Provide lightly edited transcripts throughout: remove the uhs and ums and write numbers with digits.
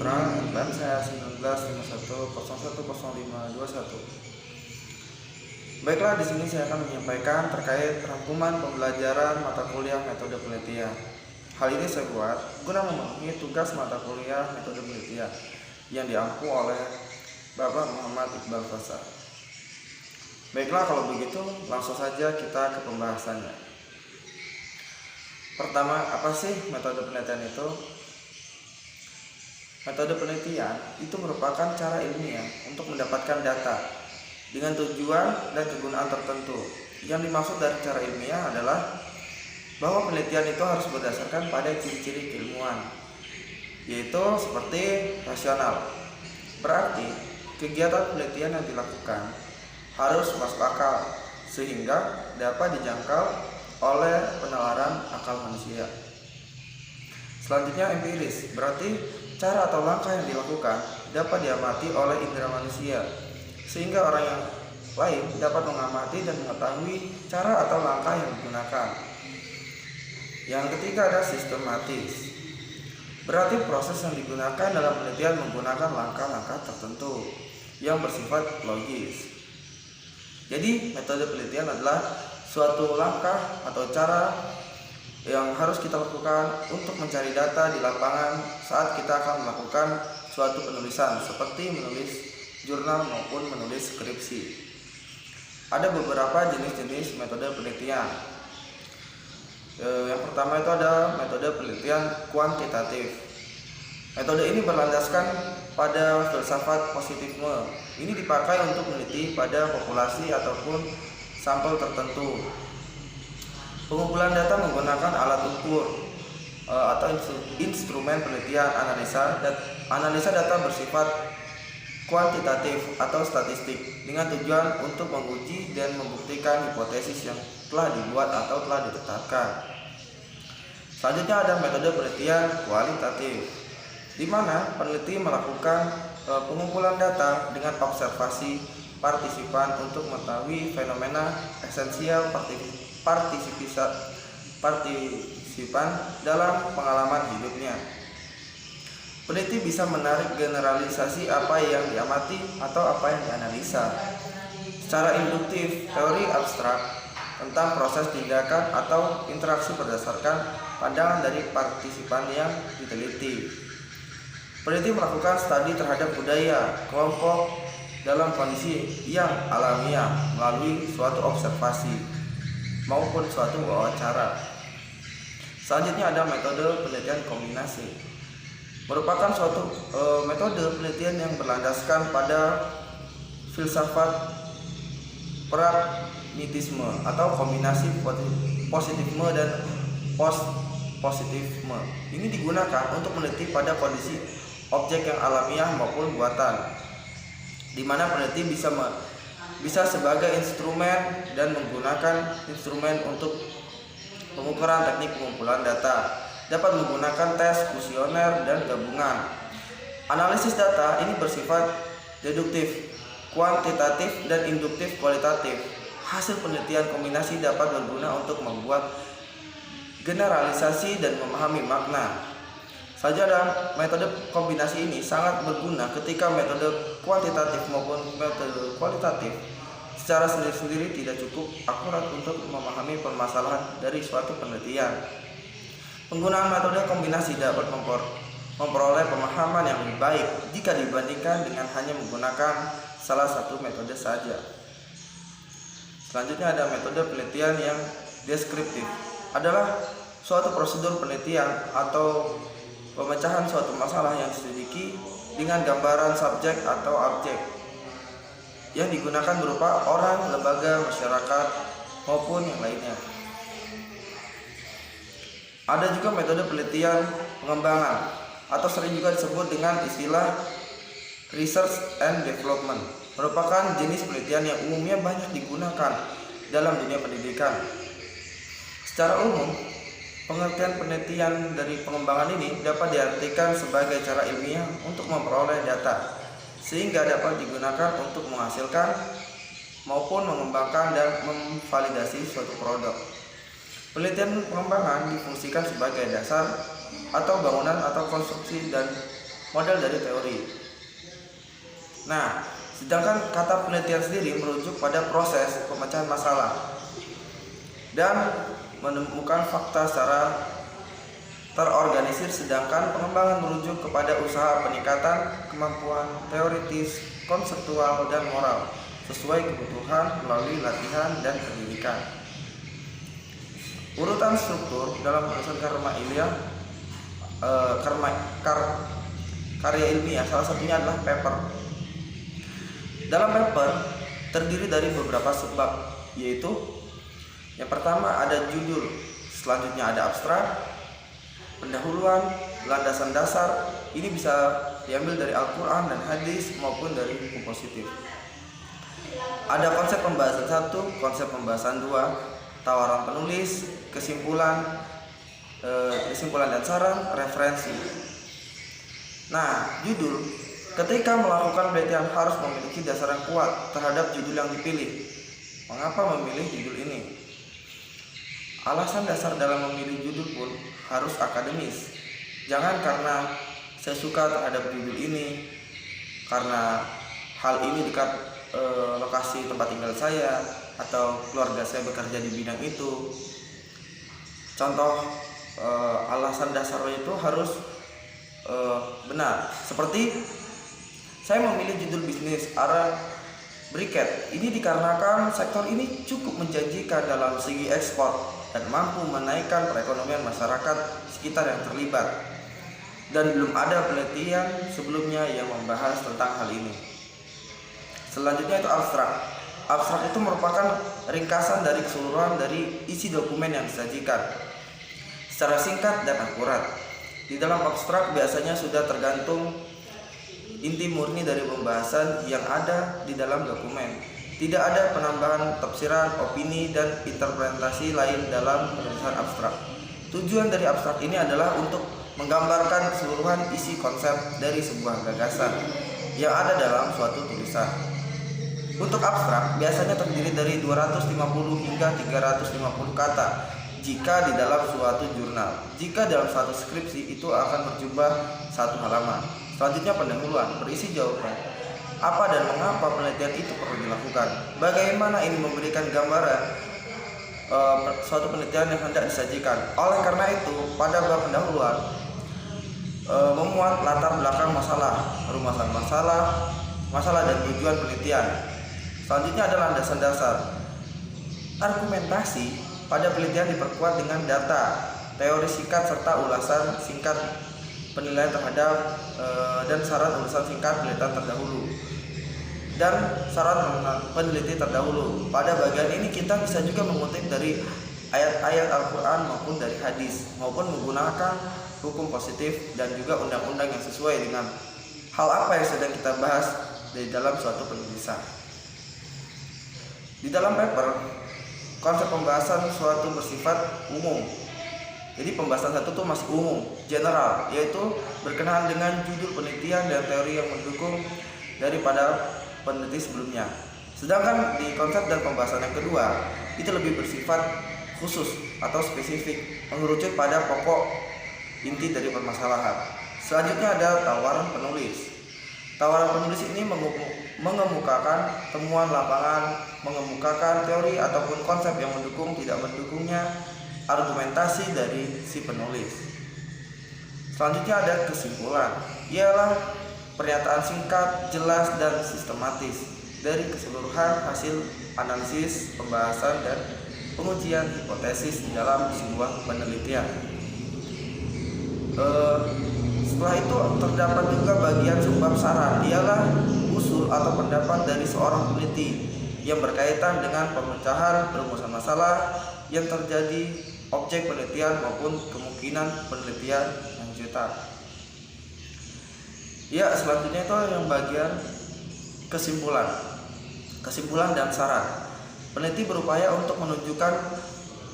Perkenalkan, saya 1951010521. Baiklah, di sini saya akan menyampaikan terkait rangkuman pembelajaran mata kuliah metode penelitian. Hal ini saya buat guna memenuhi tugas mata kuliah metode penelitian yang diampu oleh Bapak Muhammad Iqbal Faisal. Baiklah, kalau begitu langsung saja kita ke pembahasannya. Pertama, apa sih metode penelitian itu? Metode penelitian itu merupakan cara ilmiah untuk mendapatkan data dengan tujuan dan kegunaan tertentu. Yang dimaksud dari cara ilmiah adalah bahwa penelitian itu harus berdasarkan pada ciri-ciri keilmuan, yaitu seperti rasional. Berarti kegiatan penelitian yang dilakukan harus masuk akal sehingga dapat dijangkau oleh penalaran akal manusia. Selanjutnya empiris, berarti cara atau langkah yang dilakukan dapat diamati oleh indera manusia sehingga orang yang lain dapat mengamati dan mengetahui cara atau langkah yang digunakan. Yang ketiga ada sistematis, berarti proses yang digunakan dalam penelitian menggunakan langkah-langkah tertentu yang bersifat logis. Jadi metode penelitian adalah suatu langkah atau cara yang harus kita lakukan untuk mencari data di lapangan saat kita akan melakukan suatu penulisan seperti menulis jurnal maupun menulis skripsi. Ada beberapa jenis-jenis metode penelitian. Yang pertama itu ada metode penelitian kuantitatif. Metode ini berlandaskan pada filsafat positifisme. Ini dipakai untuk meneliti pada populasi ataupun sampel tertentu. Pengumpulan data menggunakan alat ukur atau instrumen penelitian analisa data bersifat kuantitatif atau statistik dengan tujuan untuk menguji dan membuktikan hipotesis yang telah dibuat atau telah ditetapkan. Selanjutnya ada metode penelitian kualitatif, di mana peneliti melakukan pengumpulan data dengan observasi partisipan untuk mengetahui fenomena esensial partisipan dalam pengalaman hidupnya. Peneliti bisa menarik generalisasi apa yang diamati atau apa yang dianalisa. Secara induktif, teori abstrak tentang proses tindakan atau interaksi berdasarkan pandangan dari partisipan yang diteliti. Peneliti melakukan studi terhadap budaya kelompok dalam kondisi yang alamiah melalui suatu observasi maupun suatu wawancara. Selanjutnya ada metode penelitian kombinasi, merupakan suatu metode penelitian yang berlandaskan pada filsafat pragmatisme atau kombinasi positifisme dan post-positifisme. Ini digunakan untuk meneliti pada kondisi objek yang alamiah maupun buatan, di mana peneliti bisa sebagai instrumen dan menggunakan instrumen untuk pengukuran teknik pengumpulan data, dapat menggunakan tes kuesioner dan gabungan. Analisis data ini bersifat deduktif, kuantitatif, dan induktif kualitatif. Hasil penelitian kombinasi dapat berguna untuk membuat generalisasi dan memahami makna. Saja dalam metode kombinasi ini sangat berguna ketika metode kuantitatif maupun metode kualitatif secara sendiri-sendiri tidak cukup akurat untuk memahami permasalahan dari suatu penelitian. Penggunaan metode kombinasi dapat memperoleh pemahaman yang lebih baik jika dibandingkan dengan hanya menggunakan salah satu metode saja. Selanjutnya ada metode penelitian yang deskriptif, adalah suatu prosedur penelitian atau pemecahan suatu masalah yang diselidiki dengan gambaran subjek atau objek yang digunakan berupa orang, lembaga, masyarakat, maupun yang lainnya. Ada juga metode penelitian pengembangan atau sering juga disebut dengan istilah research and development, merupakan jenis penelitian yang umumnya banyak digunakan dalam dunia pendidikan. Secara umum, pengertian penelitian dari pengembangan ini dapat diartikan sebagai cara ilmiah untuk memperoleh data sehingga dapat digunakan untuk menghasilkan maupun mengembangkan dan memvalidasi suatu produk. Penelitian pengembangan difungsikan sebagai dasar atau bangunan atau konstruksi dan model dari teori. Nah, sedangkan kata penelitian sendiri merujuk pada proses pemecahan masalah dan menemukan fakta secara terorganisir, sedangkan pengembangan merujuk kepada usaha peningkatan kemampuan teoritis, konseptual, dan moral sesuai kebutuhan melalui latihan dan pendidikan. Urutan struktur dalam penulisan karya ilmiah salah satunya adalah paper. Dalam paper terdiri dari beberapa subbab, yaitu yang pertama ada judul, selanjutnya ada abstrak, pendahuluan, landasan dasar. Ini bisa diambil dari Al-Quran dan hadis maupun dari hukum positif. Ada konsep pembahasan 1, konsep pembahasan 2, tawaran penulis, kesimpulan dan saran, referensi. Nah, judul, ketika melakukan penelitian harus memiliki dasar yang kuat terhadap judul yang dipilih. Mengapa memilih judul ini? Alasan dasar dalam memilih judul pun harus akademis. Jangan karena saya suka terhadap judul ini, karena hal ini dekat lokasi tempat tinggal saya, atau keluarga saya bekerja di bidang itu. Contoh alasan dasarnya itu harus benar. Seperti saya memilih judul bisnis arah briket. Ini dikarenakan sektor ini cukup menjanjikan dalam segi ekspor dan mampu menaikkan perekonomian masyarakat sekitar yang terlibat. Dan belum ada penelitian sebelumnya yang membahas tentang hal ini. Selanjutnya itu abstrak. Abstrak itu merupakan ringkasan dari keseluruhan dari isi dokumen yang disajikan secara singkat dan akurat. Di dalam abstrak biasanya sudah tergantung inti murni dari pembahasan yang ada di dalam dokumen. Tidak ada penambahan tafsiran, opini, dan interpretasi lain dalam penulisan abstrak. Tujuan dari abstrak ini adalah untuk menggambarkan keseluruhan isi konsep dari sebuah gagasan yang ada dalam suatu tulisan. Untuk abstrak biasanya terdiri dari 250 hingga 350 kata jika di dalam suatu jurnal. Jika dalam suatu skripsi itu akan berjumlah 1 halaman. Selanjutnya pendahuluan, berisi jawaban apa dan mengapa penelitian itu perlu dilakukan. Bagaimana ini memberikan gambaran suatu penelitian yang hendak disajikan. Oleh karena itu, pada bab pendahuluan memuat latar belakang masalah, rumusan masalah dan tujuan penelitian. Selanjutnya adalah landasan dasar. Argumentasi pada penelitian diperkuat dengan data, teori singkat serta ulasan singkat penilaian terhadap dan saran ulasan singkat penelitian terdahulu dan saran peneliti terdahulu. Pada bagian ini kita bisa juga mengutip dari ayat-ayat Al-Quran maupun dari hadis, maupun menggunakan hukum positif dan juga undang-undang yang sesuai dengan hal apa yang sedang kita bahas di dalam suatu penulisan. Di dalam paper, konsep pembahasan suatu bersifat umum. Jadi pembahasan satu itu masih umum, general, yaitu berkenaan dengan judul penelitian dan teori yang mendukung daripada peneliti sebelumnya. Sedangkan di konsep dan pembahasan yang kedua, itu lebih bersifat khusus atau spesifik, mengerucut pada pokok inti dari permasalahan. Selanjutnya ada tawaran penulis. Tawaran penulis ini mengemukakan temuan lapangan, mengemukakan teori ataupun konsep yang mendukung tidak mendukungnya argumentasi dari si penulis. Selanjutnya ada kesimpulan, ialah pernyataan singkat, jelas, dan sistematis dari keseluruhan hasil analisis, pembahasan, dan pengujian hipotesis di dalam sebuah penelitian. Setelah itu terdapat juga bagian subbab saran, ialah usul atau pendapat dari seorang peneliti yang berkaitan dengan pemecahan rumusan masalah yang terjadi, objek penelitian maupun kemungkinan penelitian lanjutan. Ya, selanjutnya itu yang bagian kesimpulan dan saran. Peneliti berupaya untuk menunjukkan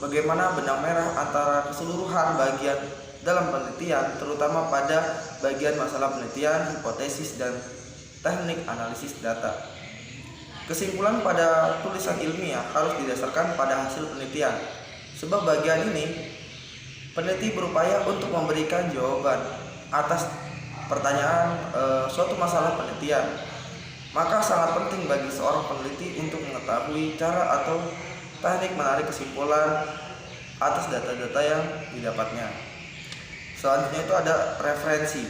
bagaimana benang merah antara keseluruhan bagian dalam penelitian, terutama pada bagian masalah penelitian, hipotesis, dan teknik analisis data. Kesimpulan pada tulisan ilmiah harus didasarkan pada hasil penelitian. Sebab bagian ini, peneliti berupaya untuk memberikan jawaban atas pertanyaan suatu masalah penelitian. Maka sangat penting bagi seorang peneliti untuk mengetahui cara atau teknik menarik kesimpulan atas data-data yang didapatnya. Selanjutnya itu ada referensi.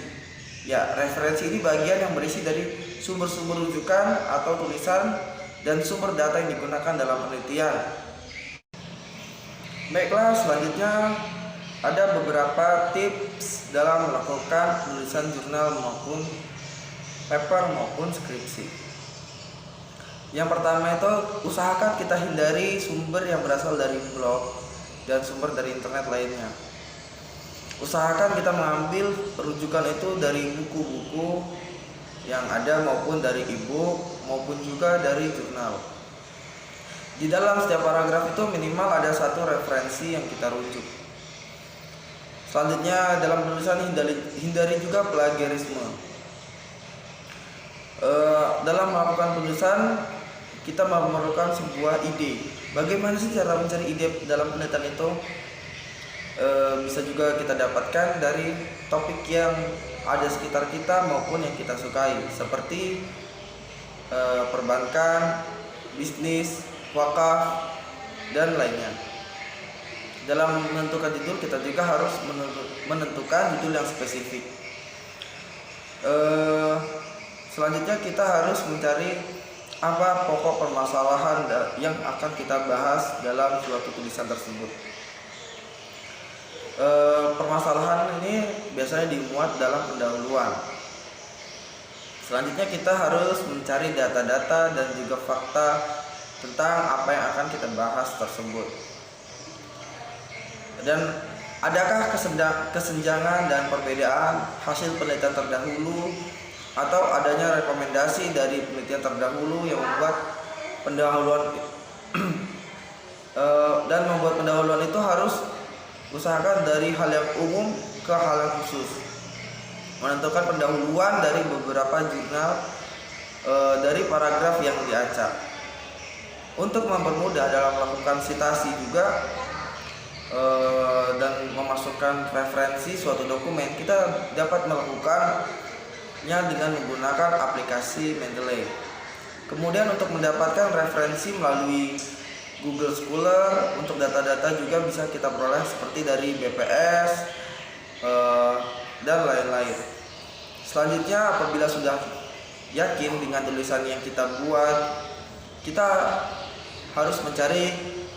Ya, referensi ini bagian yang berisi dari sumber-sumber rujukan atau tulisan dan sumber data yang digunakan dalam penelitian. Baiklah, selanjutnya ada beberapa tips dalam melakukan penulisan jurnal maupun paper maupun skripsi. Yang pertama itu, usahakan kita hindari sumber yang berasal dari blog dan sumber dari internet lainnya. Usahakan kita mengambil rujukan itu dari buku-buku yang ada maupun dari e-book maupun juga dari jurnal. Di dalam setiap paragraf itu minimal ada satu referensi yang kita rujuk. Selanjutnya dalam penulisan hindari juga plagiarisme. Dalam melakukan penulisan kita memerlukan sebuah ide. Bagaimana sih cara mencari ide dalam penelitian itu? Bisa juga kita dapatkan dari topik yang ada sekitar kita maupun yang kita sukai, seperti perbankan, bisnis, wakaf, dan lainnya. Dalam menentukan judul kita juga harus menentukan judul yang spesifik. Selanjutnya kita harus mencari apa pokok permasalahan yang akan kita bahas dalam suatu tulisan tersebut. Permasalahan ini biasanya dimuat dalam pendahuluan. Selanjutnya kita harus mencari data-data dan juga fakta tentang apa yang akan kita bahas tersebut. Dan adakah kesenjangan dan perbedaan hasil penelitian terdahulu atau adanya rekomendasi dari penelitian terdahulu yang membuat pendahuluan dan membuat pendahuluan itu harus usahakan dari hal yang umum ke hal yang khusus. Menentukan pendahuluan dari beberapa jurnal dari paragraf yang diacak. Untuk mempermudah dalam melakukan citasi juga dan memasukkan referensi suatu dokumen, kita dapat melakukannya dengan menggunakan aplikasi Mendeley. Kemudian untuk mendapatkan referensi melalui Google Scholar, untuk data-data juga bisa kita peroleh seperti dari BPS dan lain-lain. Selanjutnya, apabila sudah yakin dengan tulisan yang kita buat, kita harus mencari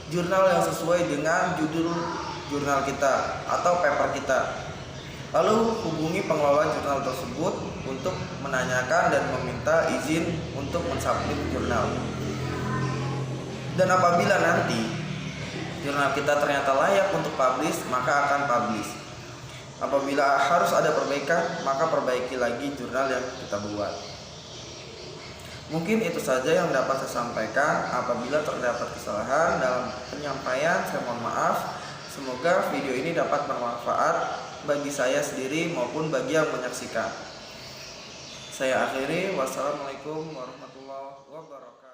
jurnal yang sesuai dengan judul jurnal kita atau paper kita. Lalu hubungi pengelola jurnal tersebut untuk menanyakan dan meminta izin untuk mensubmit jurnal. Dan apabila nanti jurnal kita ternyata layak untuk publish, maka akan publish. Apabila harus ada perbaikan, maka perbaiki lagi jurnal yang kita buat. Mungkin itu saja yang dapat saya sampaikan. Apabila terdapat kesalahan dalam penyampaian, saya mohon maaf. Semoga video ini dapat bermanfaat bagi saya sendiri maupun bagi yang menyaksikan. Saya akhiri. Wassalamualaikum warahmatullahi wabarakatuh.